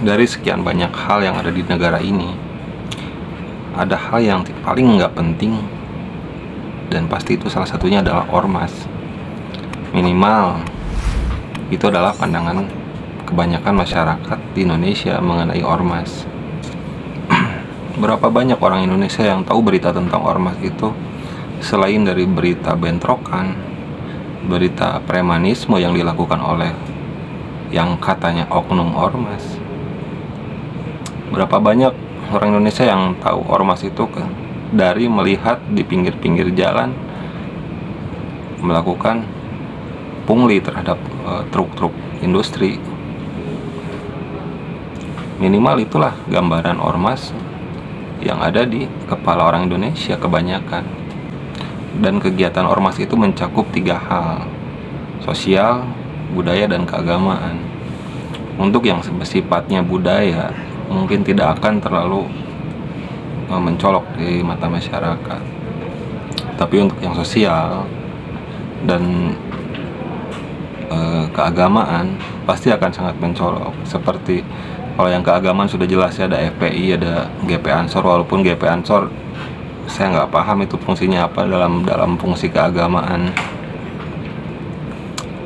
Dari sekian banyak hal yang ada di negara ini, ada hal yang paling nggak penting, dan pasti itu salah satunya adalah ormas. Minimal itu adalah pandangan kebanyakan masyarakat di Indonesia mengenai ormas. Berapa banyak orang Indonesia yang tahu berita tentang ormas itu selain dari berita bentrokan, berita premanisme yang dilakukan oleh yang katanya oknum ormas. Berapa banyak orang Indonesia yang tahu ormas itu dari melihat di pinggir-pinggir jalan melakukan pungli terhadap truk-truk industri. Minimal itulah gambaran ormas yang ada di kepala orang Indonesia kebanyakan. Dan kegiatan ormas itu mencakup 3 hal: sosial, budaya, dan keagamaan. Untuk yang sifatnya budaya mungkin tidak akan terlalu mencolok di mata masyarakat, tapi untuk yang sosial dan keagamaan pasti akan sangat mencolok. Seperti kalau yang keagamaan sudah jelas ya, ada FPI, ada GP Ansor. Walaupun GP Ansor saya nggak paham itu fungsinya apa dalam fungsi keagamaan.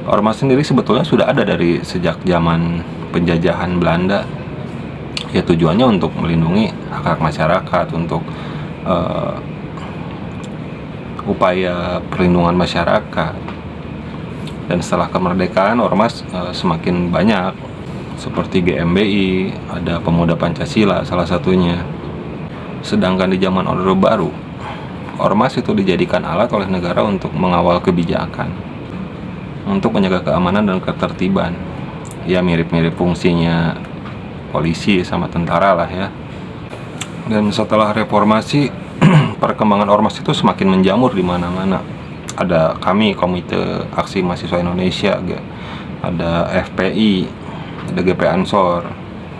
Ormas sendiri sebetulnya sudah ada dari sejak zaman penjajahan Belanda. Ya, tujuannya untuk melindungi hak-hak masyarakat, untuk upaya perlindungan masyarakat. Dan setelah kemerdekaan, ormas semakin banyak, seperti GMBI, ada Pemuda Pancasila salah satunya. Sedangkan di zaman Orde Baru, ormas itu dijadikan alat oleh negara untuk mengawal kebijakan, untuk menjaga keamanan dan ketertiban. Ya, mirip-mirip fungsinya polisi sama tentara lah ya. Dan setelah reformasi, perkembangan ormas itu semakin menjamur di mana-mana. Ada kami, Komite Aksi Mahasiswa Indonesia, ada FPI, ada GP Ansor,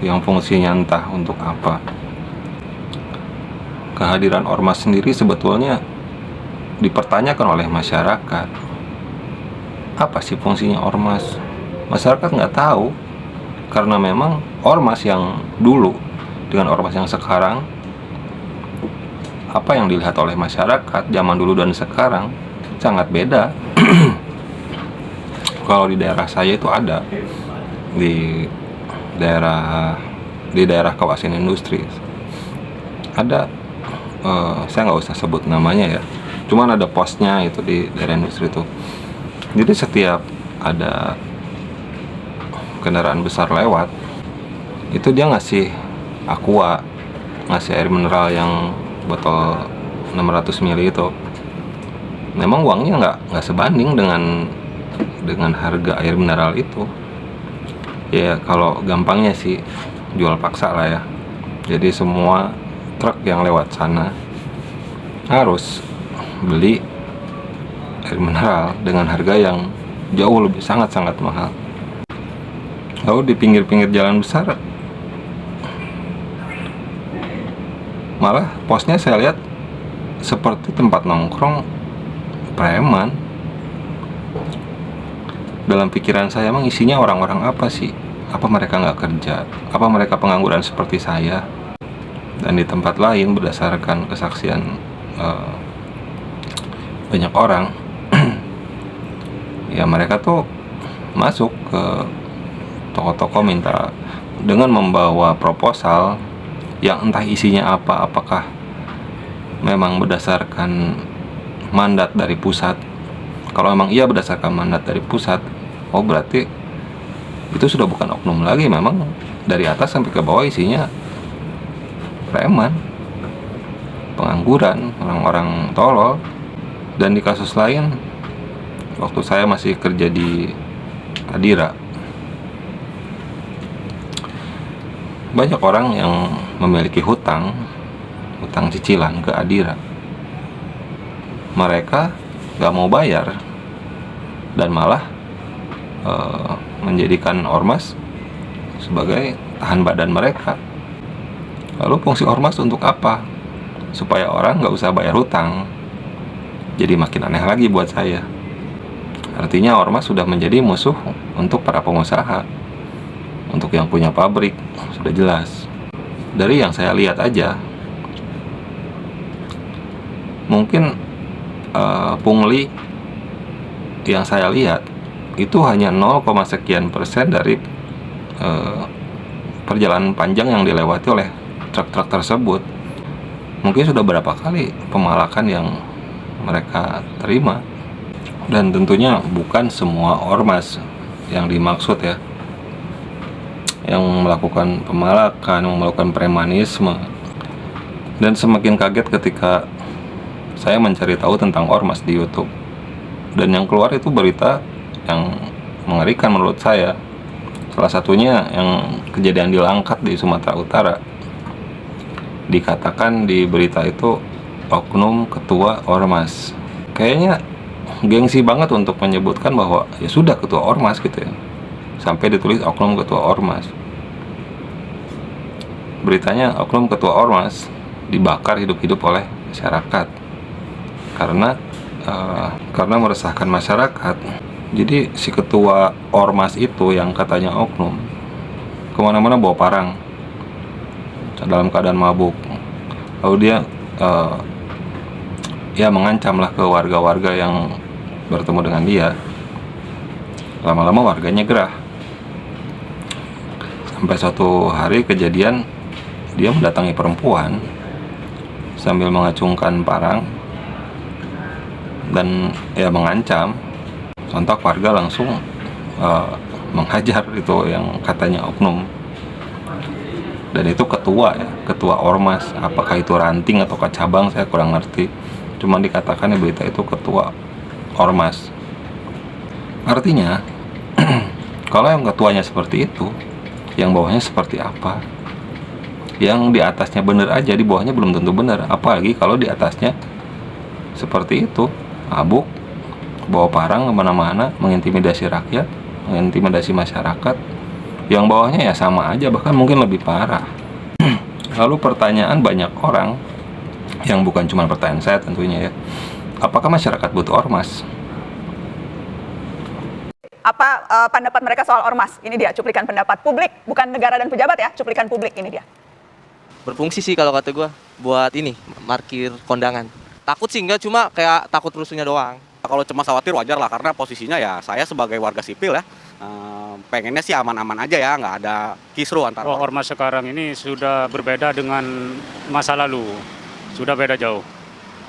yang fungsinya entah untuk apa. Kehadiran ormas sendiri sebetulnya dipertanyakan oleh masyarakat. Apa sih fungsinya ormas? Masyarakat nggak tahu, karena memang ormas yang dulu dengan ormas yang sekarang, apa yang dilihat oleh masyarakat zaman dulu dan sekarang sangat beda. Kalau di daerah saya itu ada di daerah kawasan industri ada, saya nggak usah sebut namanya ya, cuman ada posnya itu di daerah industri itu. Jadi setiap ada kendaraan besar lewat, itu dia ngasih aqua, ngasih air mineral yang botol 600 ml itu. Memang uangnya nggak sebanding dengan harga air mineral itu. Ya, kalau gampangnya sih jual paksa lah ya. Jadi semua truk yang lewat sana harus beli air mineral dengan harga yang jauh lebih sangat-sangat mahal. Lalu di pinggir-pinggir jalan besar malah posnya saya lihat seperti tempat nongkrong preman. Dalam pikiran saya, emang isinya orang-orang apa sih? Apa mereka nggak kerja? Apa mereka pengangguran seperti saya? Dan di tempat lain, berdasarkan kesaksian banyak orang, ya mereka tuh masuk ke toko-toko minta dengan membawa proposal yang entah isinya apa, apakah memang berdasarkan mandat dari pusat. Kalau memang iya berdasarkan mandat dari pusat, oh berarti itu sudah bukan oknum lagi, memang dari atas sampai ke bawah isinya preman, pengangguran, orang-orang tolol. Dan di kasus lain, waktu saya masih kerja di Adira, banyak orang yang memiliki hutang cicilan ke Adira. Mereka gak mau bayar dan malah menjadikan ormas sebagai tahan badan mereka. Lalu fungsi ormas untuk apa? Supaya orang gak usah bayar hutang. Jadi makin aneh lagi buat saya. Artinya ormas sudah menjadi musuh untuk para pengusaha, Untuk yang punya pabrik sudah jelas. Dari yang saya lihat aja, mungkin pungli yang saya lihat itu hanya 0, sekian persen dari perjalanan panjang yang dilewati oleh truk-truk tersebut. Mungkin sudah berapa kali pemalakan yang mereka terima. Dan tentunya bukan semua ormas yang dimaksud ya, yang melakukan pemalakan, yang melakukan premanisme. Dan semakin kaget ketika saya mencari tahu tentang ormas di YouTube, dan yang keluar itu berita yang mengerikan menurut saya. Salah satunya yang kejadian di Langkat di Sumatera Utara. Dikatakan di berita itu oknum ketua ormas. Kayaknya gengsi banget untuk menyebutkan bahwa ya sudah ketua ormas gitu ya, sampai ditulis oknum ketua ormas. Beritanya oknum ketua ormas dibakar hidup-hidup oleh masyarakat karena meresahkan masyarakat. Jadi si ketua ormas itu yang katanya oknum kemana-mana bawa parang dalam keadaan mabuk, lalu dia ya mengancamlah ke warga-warga yang bertemu dengan dia. Lama-lama warganya gerah, sampai suatu hari kejadian dia mendatangi perempuan sambil mengacungkan parang dan ya mengancam. Sontak warga langsung menghajar itu yang katanya oknum. Dan itu ketua ya, ketua ormas. Apakah itu ranting atau cabang saya kurang ngerti. Cuman dikatakan di berita itu ketua ormas. Artinya kalau yang ketuanya seperti itu, yang bawahnya seperti apa? Yang di atasnya benar aja, di bawahnya belum tentu benar. Apalagi kalau di atasnya seperti itu, mabuk, bawa parang kemana-mana, mengintimidasi rakyat, mengintimidasi masyarakat. Yang bawahnya ya sama aja, bahkan mungkin lebih parah. Lalu pertanyaan banyak orang, yang bukan cuma pertanyaan saya tentunya ya, apakah masyarakat butuh ormas? Apa pendapat mereka soal ormas? Ini dia cuplikan pendapat publik, bukan negara dan pejabat ya, cuplikan publik ini dia. Berfungsi sih kalau kata gue, buat ini, markir kondangan. Takut sih enggak, cuma kayak takut rusuhnya doang. Kalau cemas khawatir wajar lah, karena posisinya ya saya sebagai warga sipil ya, pengennya sih aman-aman aja ya, nggak ada kisru antar. Ormas sekarang ini sudah berbeda dengan masa lalu, sudah beda jauh.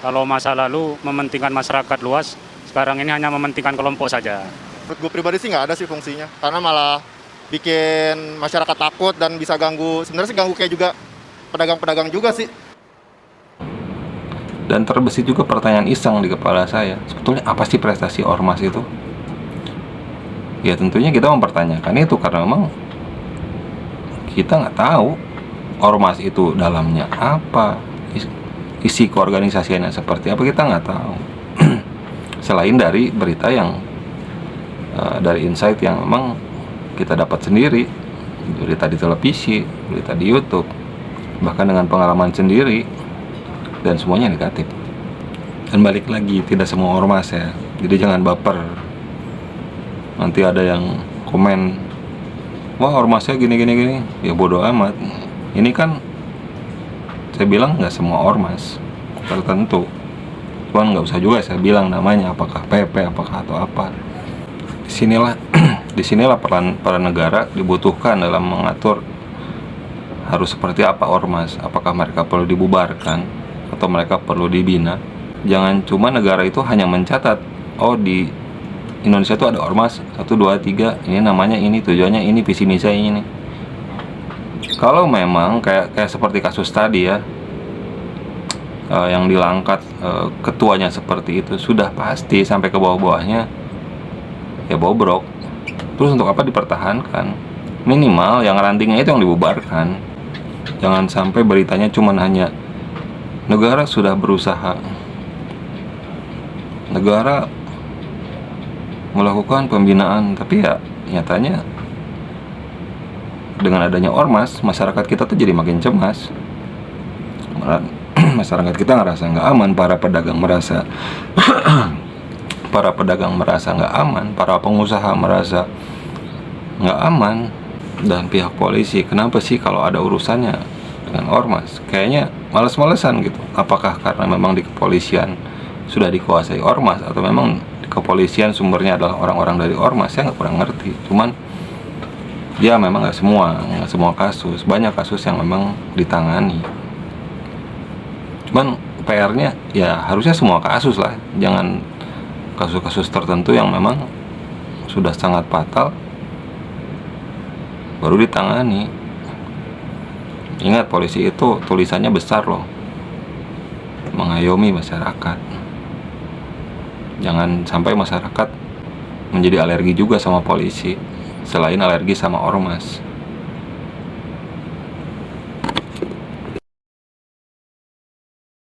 Kalau masa lalu mementingkan masyarakat luas, sekarang ini hanya mementingkan kelompok saja. Menurut gue pribadi sih nggak ada sih fungsinya, karena malah bikin masyarakat takut dan bisa ganggu, sebenarnya sih ganggu kayak juga pedagang-pedagang juga sih. Dan terbesit juga pertanyaan iseng di kepala saya, sebetulnya apa sih prestasi ormas itu? Ya tentunya kita mempertanyakan itu karena memang kita nggak tahu ormas itu dalamnya apa, isi keorganisasiannya seperti apa, kita nggak tahu. Selain dari berita yang dari insight yang memang kita dapat sendiri, berita di televisi, berita di YouTube, bahkan dengan pengalaman sendiri, dan semuanya negatif. Dan balik lagi, tidak semua ormas ya, jadi jangan baper. Nanti ada yang komen, wah ormasnya gini, ya bodoh amat. Ini kan saya bilang nggak semua ormas tertentu, cuman nggak usah juga saya bilang namanya, apakah PP, apakah atau apa. Disinilah peran negara dibutuhkan dalam mengatur harus seperti apa ormas, apakah mereka perlu dibubarkan atau mereka perlu dibina. Jangan cuma negara itu hanya mencatat, oh di Indonesia itu ada ormas 1, 2, 3, ini namanya ini, tujuannya ini, visi misi ini. Kalau memang kayak seperti kasus tadi ya, yang di Langkat, ketuanya seperti itu, sudah pasti sampai ke bawah-bawahnya ya bobrok. Terus untuk apa dipertahankan? Minimal yang rantingnya itu yang dibubarkan. Jangan sampai beritanya cuma hanya negara sudah berusaha, negara melakukan pembinaan, tapi ya nyatanya dengan adanya ormas, masyarakat kita tuh jadi makin cemas. Masyarakat kita ngerasa nggak aman, para pedagang merasa nggak aman, para pengusaha merasa nggak aman. dan pihak polisi, kenapa sih kalau ada urusannya dengan ormas kayaknya males-malesan gitu? Apakah karena memang di kepolisian sudah dikuasai ormas, atau memang di kepolisian sumbernya adalah orang-orang dari ormas? Saya nggak kurang ngerti. Cuman ya memang nggak semua kasus, banyak kasus yang memang ditangani. Cuman PR-nya ya harusnya semua kasus lah, jangan kasus-kasus tertentu yang memang sudah sangat fatal baru ditangani. Ingat, polisi itu tulisannya besar loh, mengayomi masyarakat. Jangan sampai masyarakat menjadi alergi juga sama polisi, selain alergi sama ormas.